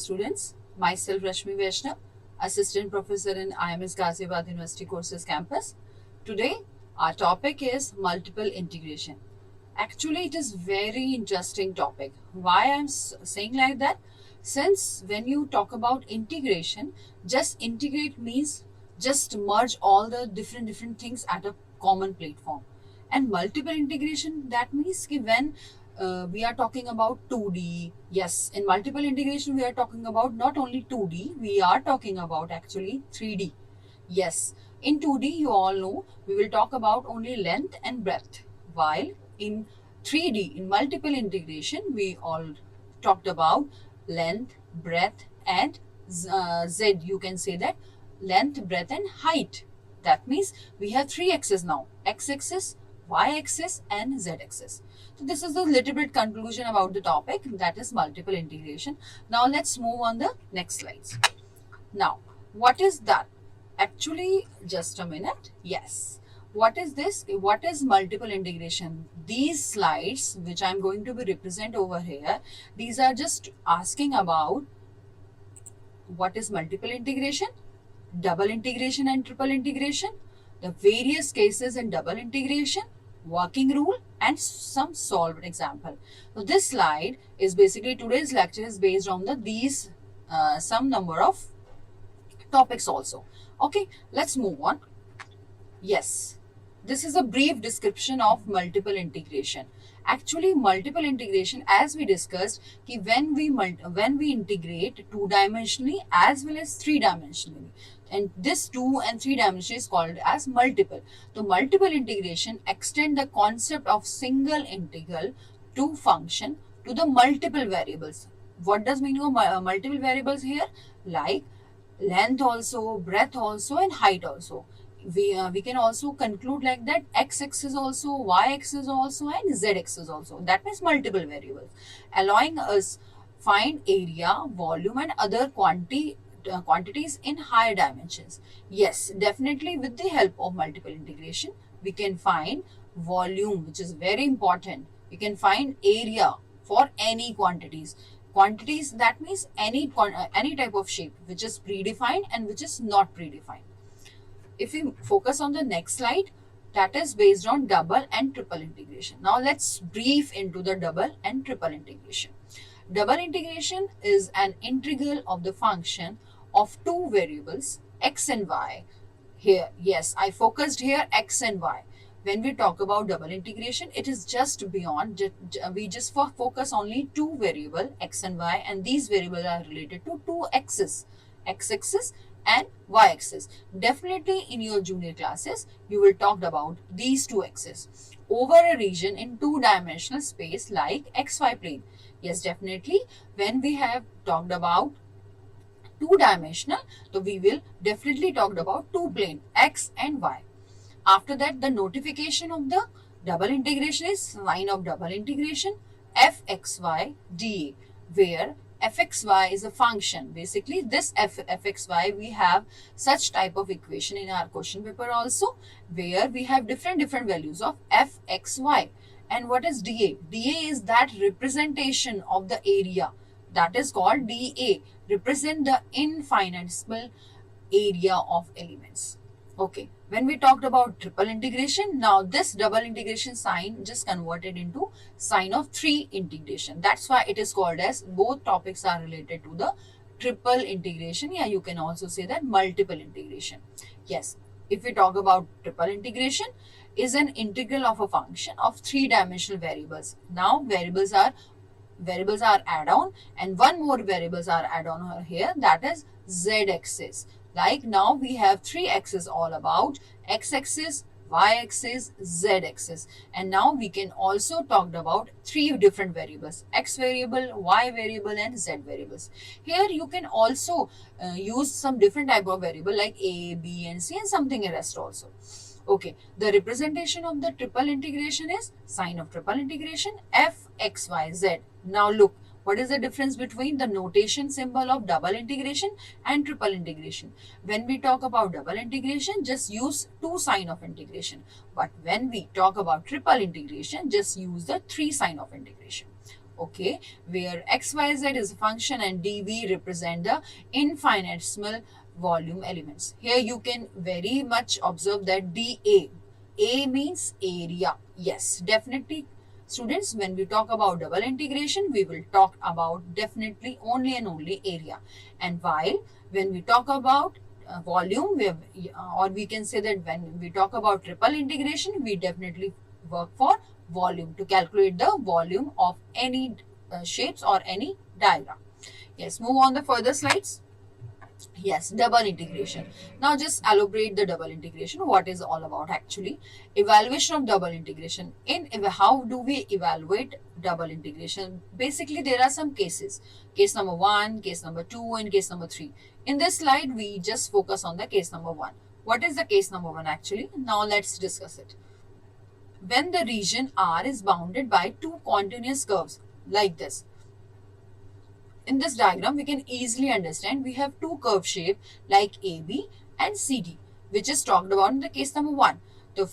students. Myself Rashmi Vaishnav, Assistant Professor in IMS Ghaziabad University Courses Campus. Today our topic is multiple integration. Actually, it is very interesting topic. Why I am saying like that? Since when you talk about integration, just integrate means just merge all the different things at a common platform. And multiple integration, that means ki when we are talking about 2D. Yes, in multiple integration, we are talking about not only 2D, we are talking about actually 3D. Yes, in 2D, you all know, we will talk about only length and breadth. While in 3D, in multiple integration, we all talked about length, breadth and Z. You can say that length, breadth and height. That means we have three axes now, x-axis, y-axis and z-axis. So this is the little bit conclusion about the topic, that is multiple integration. Now let's move on the next slides. Now, what is that? Actually, just a minute. Yes. What is this? What is multiple integration? These slides, which I'm going to be represent over here, these are just asking about what is multiple integration, double integration and triple integration, the various cases in double integration, working rule and some solved example. So this slide is basically today's lecture is based on these some number of topics also. Okay, let's move on. Yes, this is a brief description of multiple integration. Actually, multiple integration, as we discussed, कि when we integrate two-dimensionally as well as three-dimensionally, and this 2 and 3 dimension is called as multiple. So multiple integration extend the concept of single integral to function to the multiple variables. What does meaning of multiple variables here? Like length also, breadth also and height also. We can also conclude like that x-axis also, y-axis also and z-axis also. That means multiple variables, allowing us find area, volume and other quantities in higher dimensions. Yes, definitely with the help of multiple integration, we can find volume, which is very important. We can find area for any quantities. Quantities, that means any type of shape which is predefined and which is not predefined. If we focus on the next slide, that is based on double and triple integration. Now let's brief into the double and triple integration. Double integration is an integral of the function of two variables x and y. Here, yes, I focused here x and y. When we talk about double integration, it is just beyond, we just focus only two variable x and y, and these variables are related to two axes, x-axis and y-axis. Definitely in your junior classes, you will talk about these two axes over a region in two-dimensional space like xy plane. Yes, definitely when we have talked about two-dimensional, so we will definitely talk about two plane x and y. After that, the notification of the double integration is sign of double integration fxy dA, where fxy is a function. Basically, this fxy, we have such type of equation in our question paper also, where we have different values of fxy. And what is dA? dA is that representation of the area, that is called dA, represent the infinitesimal area of elements. Okay, when we talked about triple integration, now this double integration sign just converted into sign of three integration. That's why it is called as, both topics are related to the triple integration. Yeah, you can also say that multiple integration. Yes, if we talk about triple integration, is an integral of a function of three-dimensional variables. Now variables are add-on, and one more variables are add-on here, that is z-axis. Like now we have three axes all about, x-axis, y-axis, z-axis, and now we can also talk about three different variables, x variable, y variable and z variables. Here you can also use some different type of variable like a, b and c and something rest also. Okay, the representation of the triple integration is sign of triple integration f x y z. Now look, what is the difference between the notation symbol of double integration and triple integration? When we talk about double integration, just use two sign of integration. But when we talk about triple integration, just use the three sign of integration. okay, where xyz is a function and dv represent the infinitesimal volume elements. Here you can very much observe that dA, A means area. Yes, definitely students, when we talk about double integration, we will talk about definitely only and only area. And while when we talk about volume, or we can say that when we talk about triple integration, we definitely work for volume to calculate the volume of any shapes or any diagram. Yes, move on the further slides. Yes, double integration. Now just elaborate the double integration. What is all about actually? Evaluation of double integration. How do we evaluate double integration? Basically, there are some cases. Case number 1, case number 2, and case number 3. In this slide, we just focus on the case number 1. What is the case number 1 actually? Now let's discuss it. When the region R is bounded by two continuous curves like this. In this diagram, we can easily understand we have two curve shape like AB and CD, which is talked about in the case number 1. So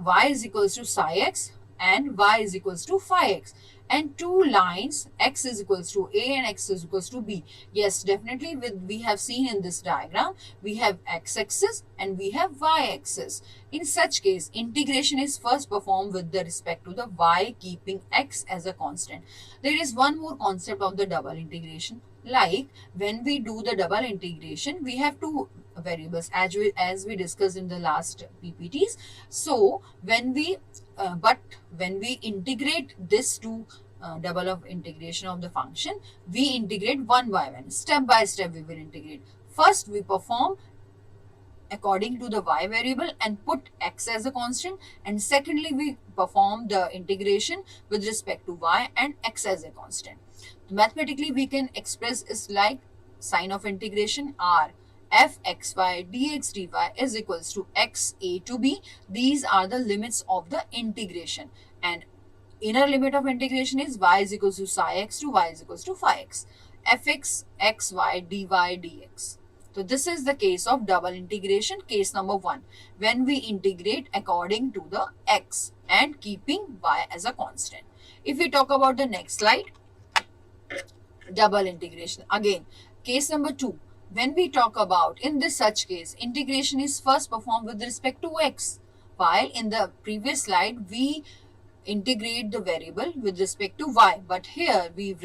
y is equals to psi x and y is equals to phi x, and two lines x is equals to A and x is equals to B. Yes, definitely we have seen in this diagram, we have x-axis and we have y-axis. In such case, integration is first performed with the respect to the y, keeping x as a constant. There is one more concept of the double integration. Like when we do the double integration, we have two variables as we discussed in the last PPTs. So when we integrate this to double of integration of the function, we integrate one by one. Step by step we will integrate. First we perform according to the y variable and put x as a constant, and secondly we perform the integration with respect to y and x as a constant. Mathematically we can express is like sign of integration r fxy dx dy is equals to x a to b. These are the limits of the integration, and inner limit of integration is y is equals to psi x to y is equals to phi x, fx xy dy dx. So this is the case of double integration, case number 1, when we integrate according to the x and keeping y as a constant. If we talk about the next slide, double integration. Again, case number 2, when we talk about, in this such case, integration is first performed with respect to x, while in the previous slide we integrate the variable with respect to y, but here we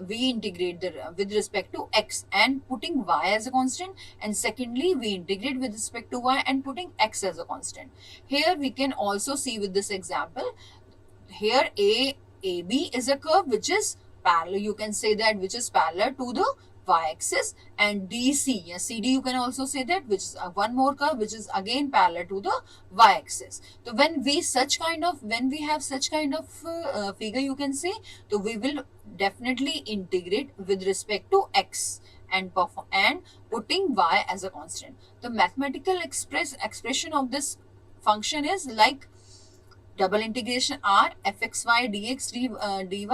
integrate with respect to x and putting y as a constant, and secondly we integrate with respect to y and putting x as a constant. Here we can also see with this example, here AB is a curve which is parallel, you can say that, which is parallel to the y-axis, and DC, yes, CD you can also say that, which is one more curve which is again parallel to the y-axis. So when we have such kind of figure, you can say, so we will definitely integrate with respect to x and putting y as a constant. The mathematical expression of this function is like double integration r fxy dx dy.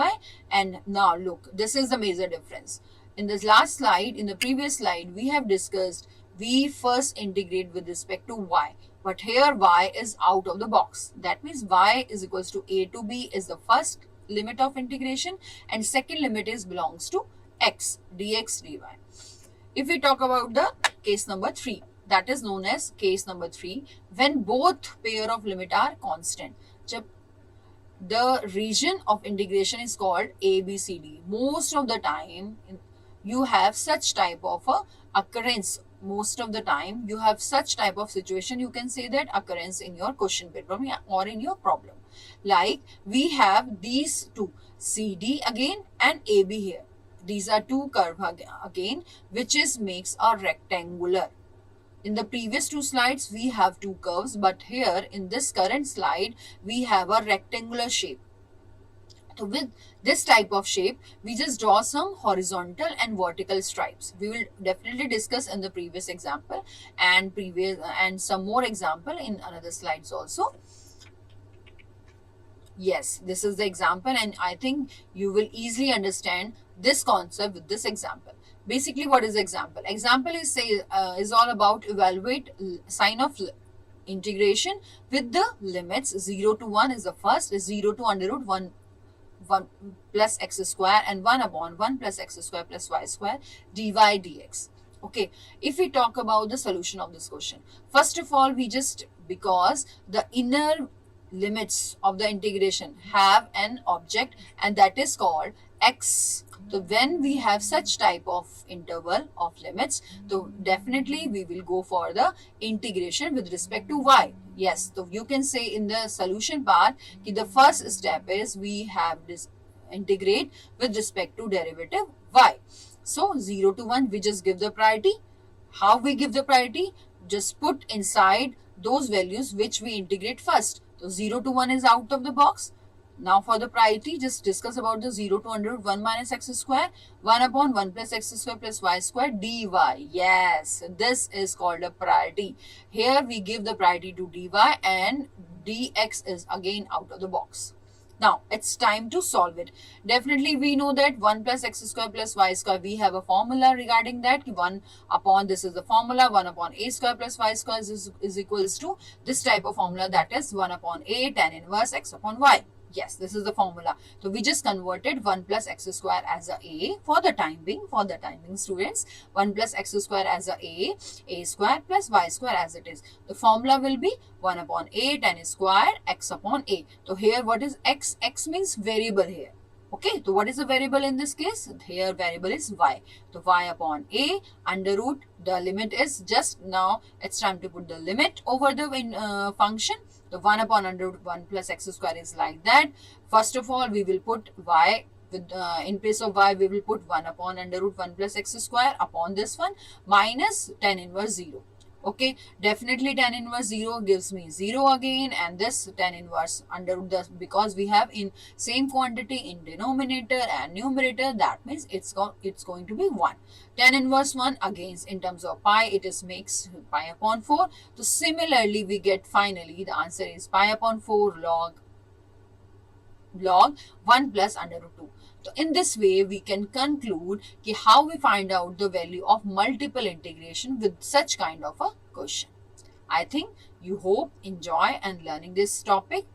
And now look, this is the major difference. In this last slide, in the previous slide, we have discussed we first integrate with respect to y, but here y is out of the box. That means y is equals to a to b is the first limit of integration, and second limit is belongs to x dx dy. If we talk about the case number 3, that is known as case number 3, when both pair of limit are constant. The region of integration is called ABCD. Most of the time you have such type of occurrence. Most of the time you have such type of situation, you can say that occurrence in your question paper or in your problem. Like we have these two, CD again and AB here. These are two curve again, which makes a rectangular. In the previous two slides, we have two curves, but here in this current slide, we have a rectangular shape. So with this type of shape, we just draw some horizontal and vertical stripes. We will definitely discuss in the previous example and some more example in another slides also. Yes, this is the example, and I think you will easily understand this concept with this example. Basically, what is example? Example is all about evaluate sign of integration with the limits 0 to 1 is the first, 0 to under root 1 1 plus x square and 1 upon 1 plus x square plus y square dy dx. Okay, if we talk about the solution of this question, first of all, we just, because the inner limits of the integration have an object and that is called x. So when we have such type of interval of limits, so definitely we will go for the integration with respect to y. Yes, so you can say in the solution part, the first step is we have this integrate with respect to derivative y. So 0 to 1, we just give the priority. How we give the priority? Just put inside those values which we integrate first. So 0 to 1 is out of the box. Now for the priority, just discuss about the 0 to under 1 minus x square, 1 upon 1 plus x square plus y square dy. Yes, this is called a priority. Here we give the priority to dy and dx is again out of the box. Now, it's time to solve it. Definitely, we know that 1 plus x square plus y square, we have a formula regarding that. 1 upon, this is the formula, 1 upon a square plus y square is equals to this type of formula, that is 1 upon a tan inverse x upon y. Yes, this is the formula. So we just converted 1 plus x square as a for the time being, students. 1 plus x square as a square plus y square as it is. The formula will be 1 upon a tan square x upon a. So here what is x? X means variable here. Okay, so what is the variable in this case? Here variable is y. So y upon a under root, the limit is just now, it's time to put the limit over the function. The 1 upon under root 1 plus x square is like that. First of all, we will put y, with in place of y, we will put 1 upon under root 1 plus x square upon this one minus tan inverse 0. Okay, definitely tan inverse 0 gives me 0 again, and this tan inverse under root, the, because we have in same quantity in denominator and numerator, that means it's going to be 1. Tan inverse 1 again in terms of pi, it is makes pi upon 4. So similarly, we get finally the answer is pi upon 4 log 1 plus under root 2. So in this way, we can conclude how we find out the value of multiple integration with such kind of a question. I think you hope, enjoy and learning this topic.